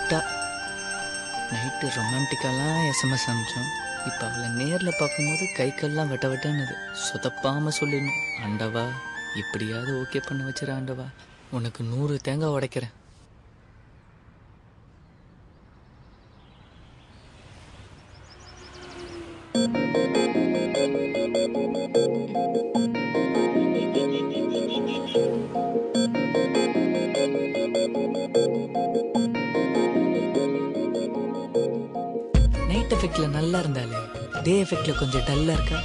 விட்டா. நைட்டு ரொமான்டிக்காலாம் எஸ்எம்எஸ் அனுப்பிச்சோம். இப்போ அவளை நேரில் பார்க்கும்போது கை கல்லாம் வெட்ட வெட்டன்னுது. சொதப்பாமல் சொல்லிடணும். ஆண்டவா இப்படியாவது ஓகே பண்ண வச்சிட ஆண்டவா. உனக்கு 100 தேங்காய் உடைக்கிறேன். நைட் எஃபெக்ட்ல நல்லா இருந்தாலே டே எஃபெக்ட்ல கொஞ்சம் டல்லா இருக்கா.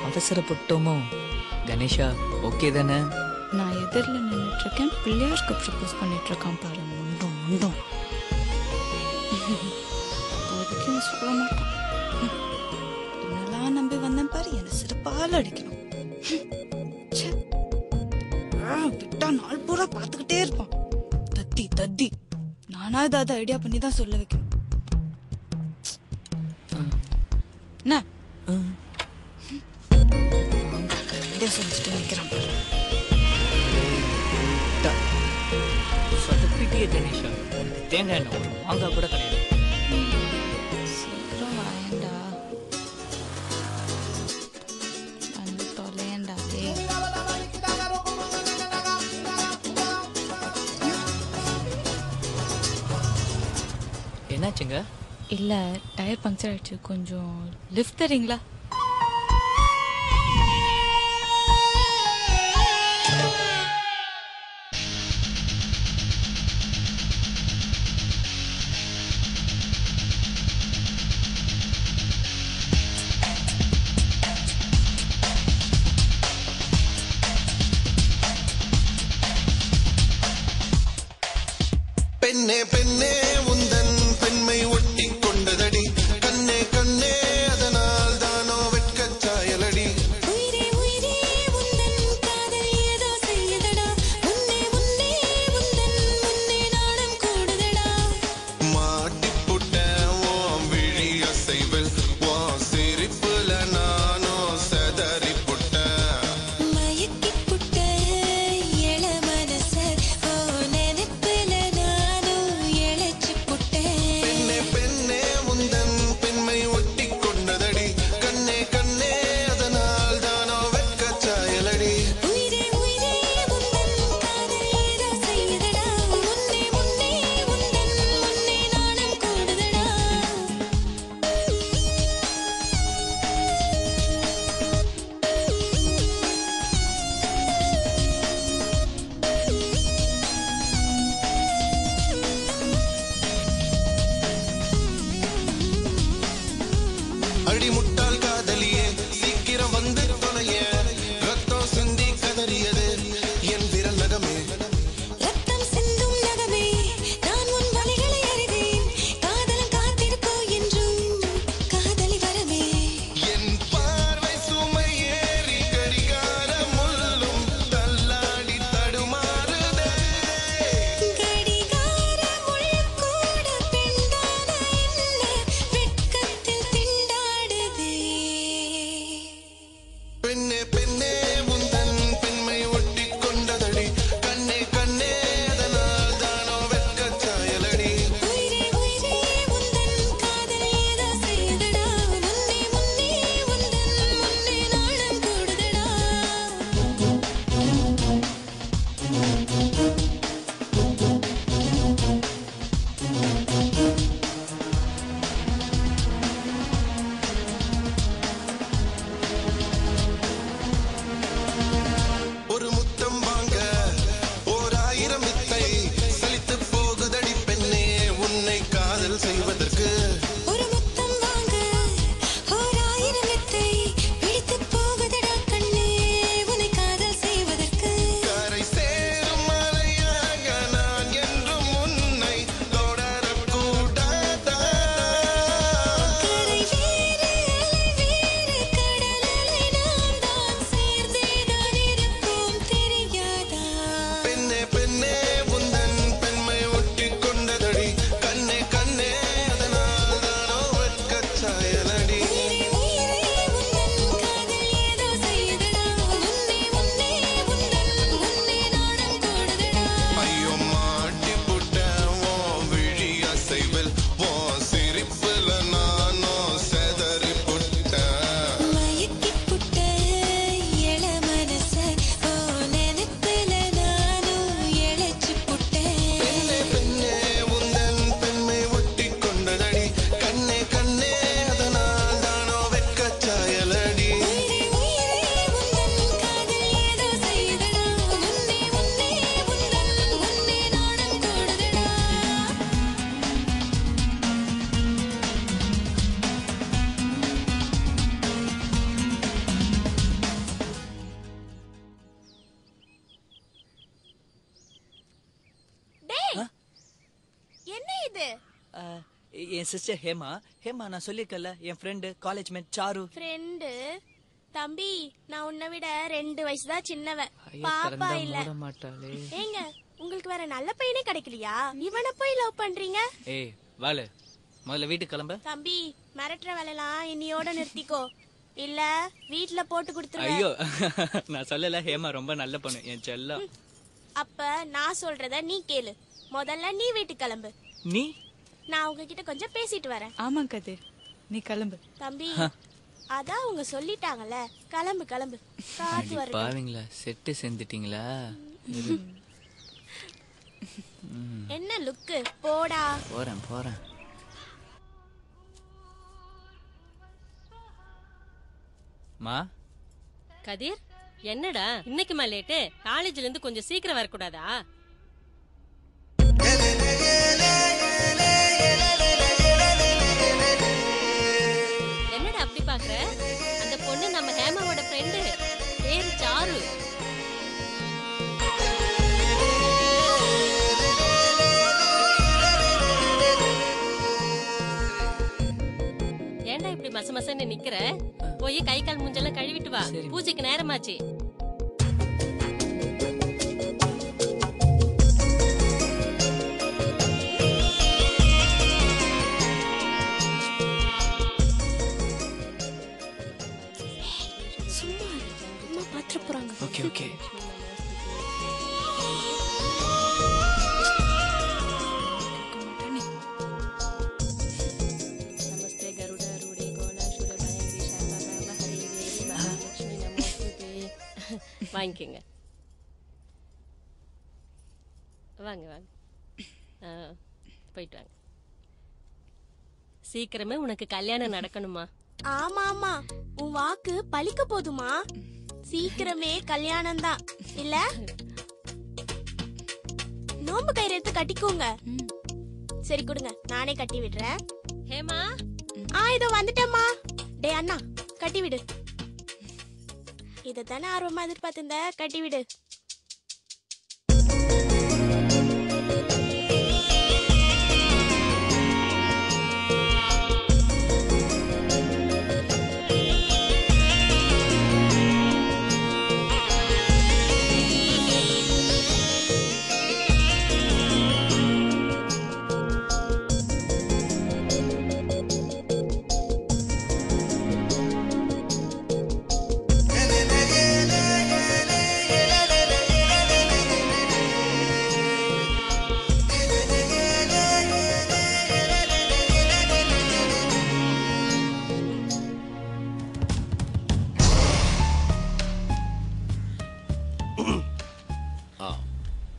அவசரப்பட்டோமோ? கணேஷா ஓகே தானே? நான் எதிரில் நின்றுட்டு இருக்கேன், பிள்ளையாருக்கு ப்ரப்போஸ் பண்ணிட்டு இருக்கான் பாரு. முண்டும் முண்டும் அதுக்கும் சொல்ல மாட்டான். என்னெல்லாம் நம்பி வந்தேன் பாரு, என்னை சிறப்பால் அடிக்கணும். விட்டா நாள் பூரா பார்த்துக்கிட்டே இருப்பான். தத்தி தத்தி. நானா ஏதாவது ஐடியா பண்ணி தான் சொல்ல வைக்கணும். என்ன செஞ்சுட்டு நிற்கிறான் பாரு. சொதப்பிட்டியே கணேஷா. தேங்காய் எண்ணெய் ஒரு மாங்காய் கூட கிடையாது. சீக்கிரம் வாயண்டா, வந்து தொலையண்டா. என்னாச்சுங்க? இல்லை, டயர் பங்க்சர் ஆயிடுச்சு. கொஞ்சம் லிஃப்ட் தரீங்களா? பெண்ணே பெண்ணே உந்தன் பெண்மை ஒட்டி கொண்டதடி. கண்ணே கண்ணே அதனால் தானோ வெட்கச் சாயலடி. மாட்டிப்புட்ட ஓம் விழி அசைவில் ஓ சிரிப்புல நானோ செதறி புட்ட. இது? என் சிஸ்டர் ஹேமா. ஹேமா நான் சொல்லிருக்கல, என் friend college mate Charu. Friend? தம்பி, நான் உன்னை விட 2 வயசு தான் சின்னவ. ஐயா, பாப்பா திறந்தா இல்ல. மூட மாட்டாளே. ஏங்க, உங்களுக்கு வேற நல்ல பையனே கிடைக்கலையா? இவனை போய் லவ் பண்றீங்க? ஏய் வாளு, முதல்ல வீட்டுக்கு கிளம்ப. தம்பி, மிரட்டுற வேலைலாம் இன்னியோட நிறுத்திக்கோ, இல்ல வீட்ல போட்டு கொடுத்துருவேன். ஐயோ நான் சொல்லல, ஹேமா ரொம்ப நல்ல பொண்ணு, என் செல்லம். அப்ப நான் சொல்றத நீ கேளு. முதல்ல நீ வீட்டுக்கு கிளம்பு. நீ? நான் உங்ககிட்ட கொஞ்சம் பேசிட்டு வரேன். ஆமா கதிர், நீ கிளம்பு. தம்பி, அதான் அவங்க சொல்லிட்டாங்கல்ல, கிளம்பு கிளம்பு. காத்து வரட்டும். பாவீங்களா, செட்டு செஞ்சிட்டீங்களா? என்ன லுக்கு, போடா. போறேன் போறேன். மா கதிர், என்னடா இன்னைக்குமா லேட்டு? காலேஜ்ல இருந்து கொஞ்சம் சீக்கிரம் வரக்கூடாதா? என்னடா அப்படி பாக்குற? அந்த பொண்ணு நம்ம ஹேமாவோட ஃப்ரெண்டு, பேரு சாரு. ஏன்டா இப்படி மசமசன்னு நிக்கிற? போய் கை கால் மூஞ்செல்லாம் கழுவிட்டு வா, பூஜைக்கு நேரமாச்சு. சும்மா அம்மா பாத்துட்டு போறாங்க. Okay okay. நமஸ்தே கருடாரூடே கோலாசுர பயங்கரி சாரதாப ஹரிதேவி மகாலட்சுமி நமஸ்தே. வாங்கிக்கங்க, வாங்க வாங்க. போயிட்டு வாங்க. சீக்கிரமே உனக்கு கல்யாணம் நடக்கணுமா? ஆமா ஆமா, உன் வாக்கு பலிக்க போதுமா? சீக்கிரமே கல்யாணம் தான் இல்ல? நோம்பு கயிறு எடுத்து கட்டிக்கோங்க. சரி கொடுங்க, நானே கட்டி விடுறேன். ஹேமா, இதோ வந்துட்டேம்மா. டே அண்ணா, கட்டி விடு. இதத்தானே ஆர்வமா எதிர்பார்த்திருந்த, கட்டி விடு.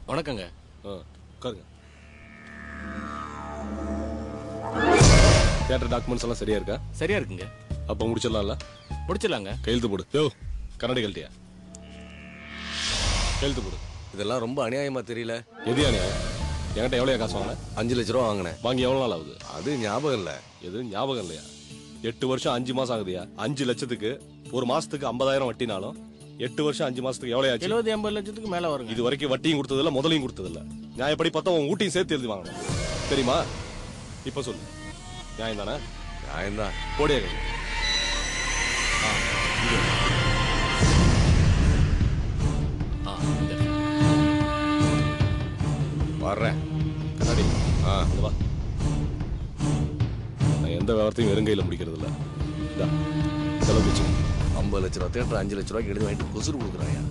வணக்கங்க. உட்காருங்க. தியேட்டர் டாக்குமெண்ட்ஸ் எல்லாம் சரியா இருக்கா? சரியா இருக்குங்க. அப்ப முடிச்சிடலாம்ல? முடிச்சிடலாங்க. கையெழுத்து போடு. யோ, கண்ணாடி கழட்டியா? கையெழுத்து போடு. இதெல்லாம் ரொம்ப அநியாயமா தெரியல. எது அநியாயம்? என்கிட்ட எவ்வளவு காசு வாங்கினேன்? 5 லட்ச ரூபா வாங்கினேன். வாங்கி எவ்வளவு நாள் ஆகுது? அது ஞாபகம் இல்ல. எது ஞாபகம் இல்லையா? 8 வருஷம் 5 மாசம் ஆகுதுயா. 5 லட்சத்துக்கு ஒரு மாசத்துக்கு 50,000 வட்டினாலும் 8 வருஷம் 5 மாசத்துக்கு எவ்வளவு ஆச்சு? 70-80 லட்சத்துக்கு மேல வருங்க. இது வரைக்கும் வட்டியும் கொடுத்ததில்ல, முதலையும் கொடுத்ததில்ல. நியாயப்படி பார்த்தா உன் ஊட்டியும் சேர்த்து எழுதி வாங்கணும். தெரியுமா? இப்ப சொல்லு, நியாயம் தானே? நியாயம்தான். போடியா வர்றேன். கண்ணாடி. இங்க வா. நான் எந்த விவரத்தையும் வெறுங்கையில முடிக்கிறது இல்ல. செலவு வச்சு 50 லட்ச ரூபா தேட்டர் 5 லட்ச ரூபாய்க்கு எழுதி வாங்கிட்டு கொசுறு கொடுக்குறாயா?